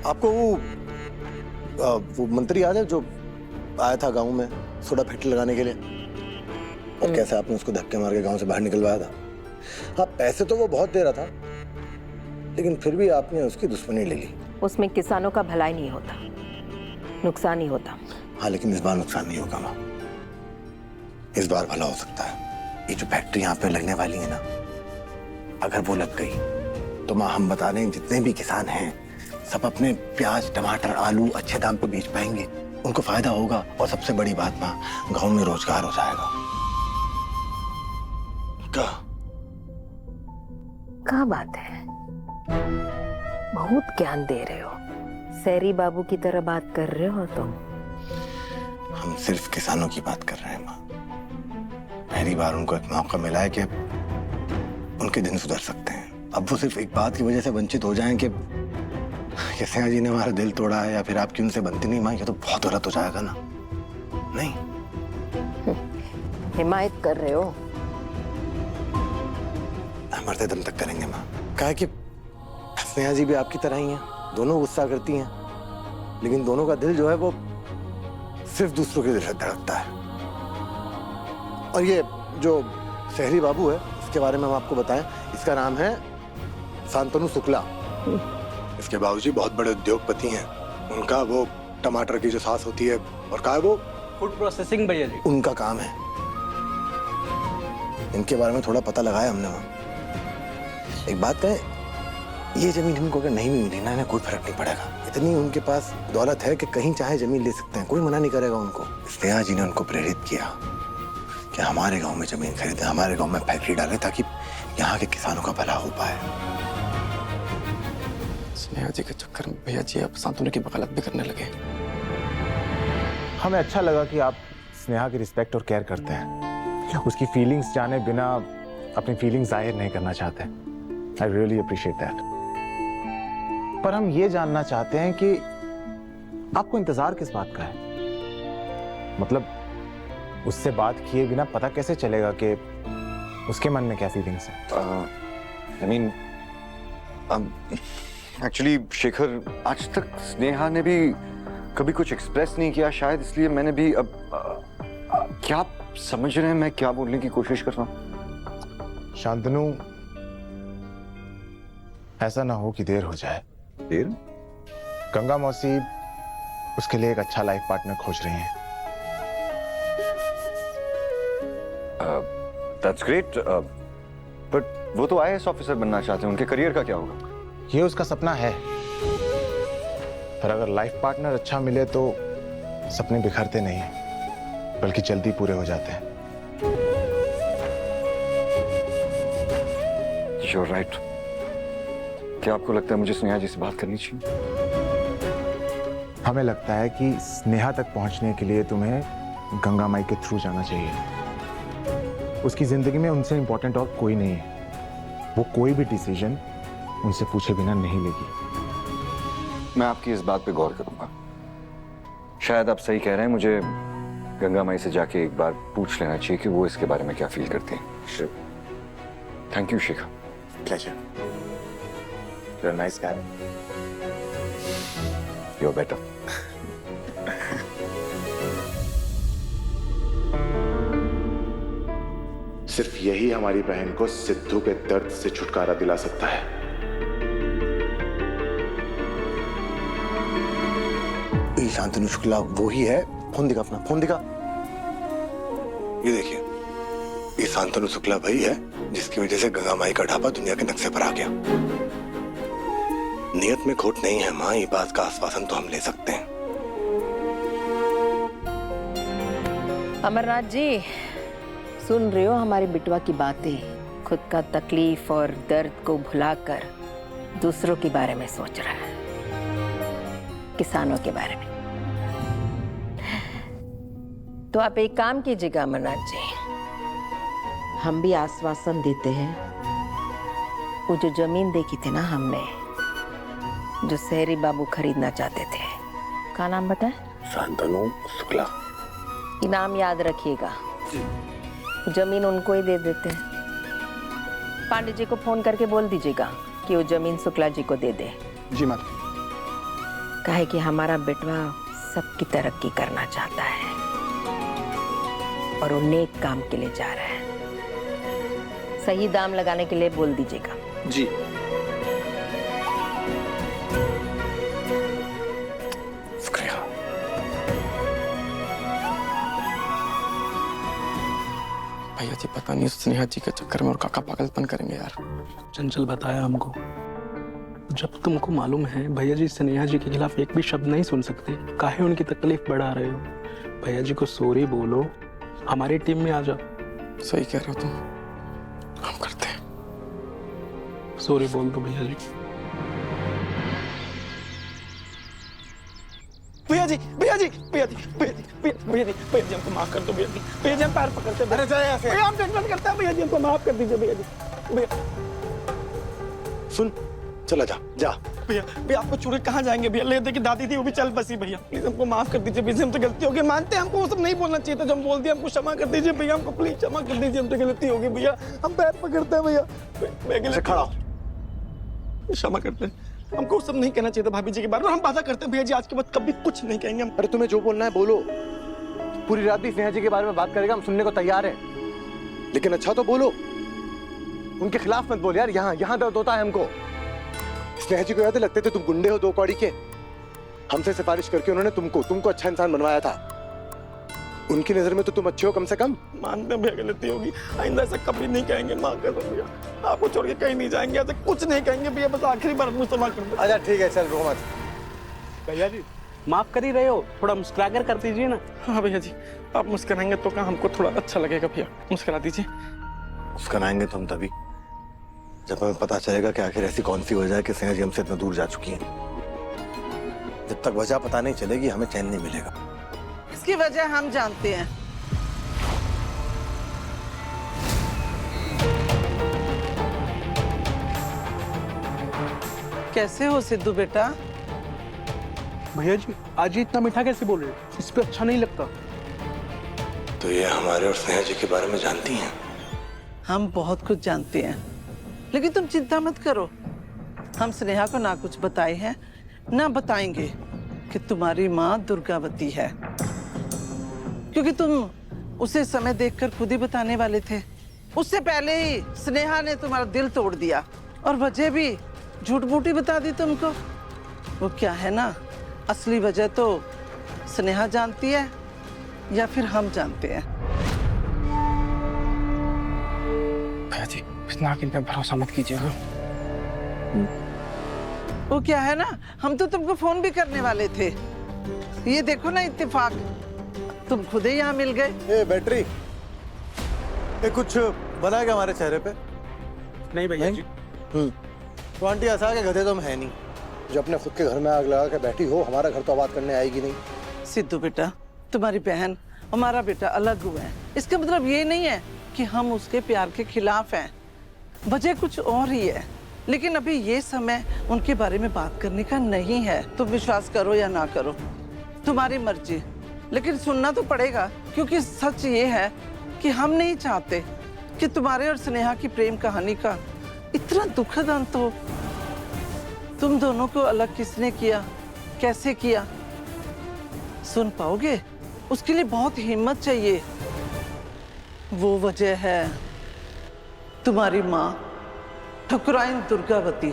आपको वो मंत्री याद है जो आया था गांव में सोडा फैक्ट्री लगाने के लिए, और कैसे आपने उसको धक्के मार के गांव से बाहर निकलवाया था। हाँ, पैसे तो वो बहुत दे रहा था, लेकिन फिर भी आपने उसकी दुश्मनी ले ली। उसमें किसानों का भलाई नहीं होता, नुकसान ही होता। हाँ, लेकिन इस बार नुकसान नहीं होगा माँ, इस बार भला हो सकता है। ये जो फैक्ट्री यहाँ पे लगने वाली है ना, अगर वो लग गई तो माँ हम बता रहे हैं जितने भी किसान हैं सब अपने प्याज टमाटर आलू अच्छे दाम पे बेच पाएंगे, उनको फायदा होगा। और सबसे बड़ी बात माँ, गांव में रोजगार हो जाएगा। क्या बात है, बहुत ज्ञान दे रहे हो, सैरी बाबू की तरह बात कर रहे हो तुम। हम सिर्फ किसानों की बात कर रहे हैं माँ। पहली बार उनको एक मौका मिला है कि उनके दिन सुधर सकते हैं। अब वो सिर्फ एक बात की वजह से वंचित हो जाएं कि सिंहा जी ने हमारा दिल तोड़ा है या फिर आपकी उनसे बनती नहीं माँ, ये तो बहुत गलत हो जाएगा ना। नहीं, हिमायत कर रहे हो। मरते दम तक करेंगे माँ। कहा कि स्नेहा जी भी आपकी तरह ही हैं, दोनों गुस्सा करती हैं, लेकिन दोनों का दिल जो है वो सिर्फ दूसरों के दिल से धड़कता है। और ये जो शहरी बाबू है, इसके बारे में हम आपको बताएं, इसका नाम है शांतनु शुक्ला। इसके बाबूजी बहुत बड़े उद्योगपति हैं। उनका वो टमाटर की जो सास होती है, और कहा है वो फूड प्रोसेसिंग भैया जी, उनका काम है। इनके बारे में थोड़ा पता लगाया हमने वहां। एक बात कहें, ये जमीन इनको अगर नहीं भी मिली ना, कोई फर्क नहीं पड़ेगा। इतनी उनके पास दौलत है कि कहीं चाहे जमीन ले सकते हैं, कोई मना नहीं करेगा उनको। स्नेहा जी ने उनको प्रेरित किया कि हमारे गांव में जमीन खरीदे, हमारे गांव में फैक्ट्री डाले, ताकि यहाँ के किसानों का भला हो पाए। स्नेहा जी के चक्कर में भैया जी अब शांतनु की वकालत भी करने लगे। हमें अच्छा लगा कि आप स्नेहा की रिस्पेक्ट और केयर करते हैं, उसकी फीलिंग्स जाने बिना अपनी फीलिंग्स जाहिर नहीं करना चाहते। I really appreciate that. पर हम ये जानना चाहते हैं कि आपको इंतजार किस बात का है? मतलब उससे बात किए बिना पता कैसे चलेगा कि उसके मन में क्या फीलिंग्स है? I mean, एक्चुअली शेखर, आज तक स्नेहा ने भी कभी कुछ एक्सप्रेस नहीं किया, शायद इसलिए मैंने भी अब क्या आप समझ रहे हैं मैं क्या बोलने की कोशिश कर रहा हूँ? शांतनु, ऐसा ना हो कि देर हो जाए। देर? गंगा मौसी उसके लिए एक अच्छा लाइफ पार्टनर खोज रही हैं। दैट्स ग्रेट, बट वो तो आईएएस ऑफिसर बनना चाहते हैं, उनके करियर का क्या होगा? ये उसका सपना है, पर अगर लाइफ पार्टनर अच्छा मिले तो सपने बिखरते नहीं, बल्कि जल्दी पूरे हो जाते हैं। You're right. क्या आपको लगता है मुझे स्नेहा जी से बात करनी चाहिए? हमें लगता है कि स्नेहा तक पहुंचने के लिए तुम्हें गंगा माई के थ्रू जाना चाहिए। उसकी जिंदगी में उनसे इंपॉर्टेंट और कोई नहीं है। वो कोई भी डिसीजन उनसे पूछे बिना नहीं लेगी। मैं आपकी इस बात पे गौर करूंगा। शायद आप सही कह रहे हैं, मुझे गंगा माई से जाके एक बार पूछ लेना चाहिए कि वो इसके बारे में क्या फील करती हैं। Thank you Shekhar. Pleasure. You're a nice guy. You're better. सिर्फ यही हमारी बहन को सिद्धू के दर्द से छुटकारा दिला सकता है। ये शांतनु शुक्ला वो ही है। फोन दिखा अपना, फोन दिखा। ये देखिए, ये शांतनु शुक्ला भाई है जिसकी वजह से गंगा माई का ढाबा दुनिया के नक्शे पर आ गया। नियत में खोट नहीं है माँ, ये बात का आश्वासन तो हम ले सकते हैं। अमरनाथ जी, सुन रहे हो हमारी बिटवा की बातें? खुद का तकलीफ और दर्द को भुलाकर दूसरों के बारे में सोच रहा है, किसानों के बारे में। तो आप एक काम कीजिएगा अमरनाथ जी, हम भी आश्वासन देते हैं। वो जो जमीन देखी थी ना हमने, जो शहरी बाबू खरीदना चाहते थे, क्या नाम बताए? शांतनु शुक्ला। इनाम याद रखिएगा, जमीन उनको ही दे देते हैं। पांडे जी को फोन करके बोल दीजिएगा कि वो जमीन शुक्ला जी को दे दे। जी मैम। काहे कि हमारा बेटवा सबकी तरक्की करना चाहता है और वो नेक काम के लिए जा रहा है। सही दाम लगाने के लिए बोल दीजिएगा। जी। शुक्रिया। भैया जी पता नहीं स्नेहा जी के चक्कर में और काका पागलपन करेंगे यार। चंचल बताया हमको, जब तुमको मालूम है भैया जी स्नेहा जी के खिलाफ एक भी शब्द नहीं सुन सकते, काहे उनकी तकलीफ बढ़ा रहे हो? भैया जी को सॉरी बोलो, हमारी टीम में आ जाओ। सही कह रहे हो तुम, हम करते हैं। सॉरी बोल दो भैया जी। भैया जी भैया जी भैया जी भैया जी भैया जी भैया जी हमको माफ कर दो भैया जी। भैया जी हम पैर पकड़ते हैं। अरे जाए ऐसे। भैया हम टेंशन करते हैं। भैया जी हमको माफ कर दीजिए भैया जी। भैया सुन, चला जा जा। भैया भैया आपको छोड़ के कहाँ जाएंगे भैया? ले दे कि दादी थी वो भी चल बसी। भैया प्लीज हमको माफ कर दीजिए। भैया हमसे गलती हो गई, मानते हैं, हमको वो सब नहीं बोलना चाहिए था जो हम बोल दिया। हमको क्षमा कर दीजिए भैया, हमको प्लीज क्षमा कर दीजिए, हमसे गलती हो गई भैया। हम पैर पकड़ते हैं भैया। मैं खड़ा हो। क्षमा करते हैं, हमको सब नहीं कहना चाहिए था भाभी जी के बारे में। हम वादा करते हैं भैया जी आज के बाद कभी कुछ नहीं कहेंगे हम। अरे तुम्हें जो बोलना है बोलो। पूरी रात भी स्नेहा जी के बारे में बात करेगा, हम सुनने को तैयार हैं, लेकिन अच्छा तो बोलो। उनके खिलाफ मत बोल यार। यहाँ दर्द होता है हमको। स्नेहा जी को याद लगते थे तुम गुंडे हो 2 कौड़ी के। हमसे सिफारिश करके उन्होंने तुमको अच्छा इंसान बनवाया था। उनकी नजर में तो तुम अच्छे हो कम से कम। मानते हैं भैया गलती होगी, आइंदा ऐसा कभी नहीं कहेंगे। माफ कर दो भैया, आपको छोड़ के कहीं नहीं जाएंगे, ऐसा कुछ नहीं कहेंगे भैया। बस आखिरी बार मुझसे माफ कर दो। अच्छा ठीक है, चल रो मत। भैया जी माफ कर ही रहे हो, थोड़ा मुस्कुरा कर दीजिए ना। हाँ भैया जी, आप मुस्कुराएंगे तो क्या हमको थोड़ा अच्छा लगेगा भैया। मुस्कुरा दीजिए। मुस्कुराएंगे तो हम तभी जब हमें पता चलेगा कि आखिर ऐसी कौन सी वजह है कि स्नेहा जी हमसे इतना दूर जा चुकी हैं। जब तक वजह पता नहीं चलेगी हमें चैन नहीं मिलेगा। इसकी वजह हम जानते हैं। कैसे हो सिद्धू बेटा? भैया जी आज ये इतना मीठा कैसे बोल रहे हो? इस पे अच्छा नहीं लगता। तो ये हमारे और स्नेहा जी के बारे में जानती हैं? हम बहुत कुछ जानते हैं, लेकिन तुम चिंता मत करो। हम स्नेहा को ना कुछ बताए हैं ना बताएंगे कि तुम्हारी माँ दुर्गावती है, क्योंकि तुम उसे समय देखकर खुद ही बताने वाले थे। उससे पहले ही स्नेहा ने तुम्हारा दिल तोड़ दिया और वजह भी झूठ मूठ ही बता दी तुमको। वो क्या है ना, असली वजह तो स्नेहा जानती है या फिर हम जानते हैं। भैया जी इतना किन पे भरोसा मत कीजिएगा। वो क्या है ना, हम तो तुमको फोन भी करने वाले थे। ये देखो ना इत्तेफाक, तुम खुद ही यहाँ मिल गए। बैटरी ये कुछ बना है हमारे चेहरे पे? नहीं भैया जी। तो आंटी ऐसा के गधे तो हम है नहीं जो अपने खुद के घर में आग लगा के बैठी हो। हमारा घर तो आबाद करने आएगी नहीं। सिद्धू बेटा, तुम्हारी बहन हमारा बेटा अलग हुए हैं, इसका मतलब ये नहीं है कि हम उसके प्यार के खिलाफ हैं। वजह कुछ और ही है, लेकिन अभी ये समय उनके बारे में बात करने का नहीं है। तुम विश्वास करो या ना करो, तुम्हारी मर्जी, लेकिन सुनना तो पड़ेगा, क्योंकि सच ये है कि हम नहीं चाहते कि तुम्हारे और स्नेहा की प्रेम कहानी का इतना दुखद अंत हो। तुम दोनों को अलग किसने किया, कैसे किया, सुन पाओगे? उसके लिए बहुत हिम्मत चाहिए। वो वजह है तुम्हारी माँ ठकुराइन दुर्गावती।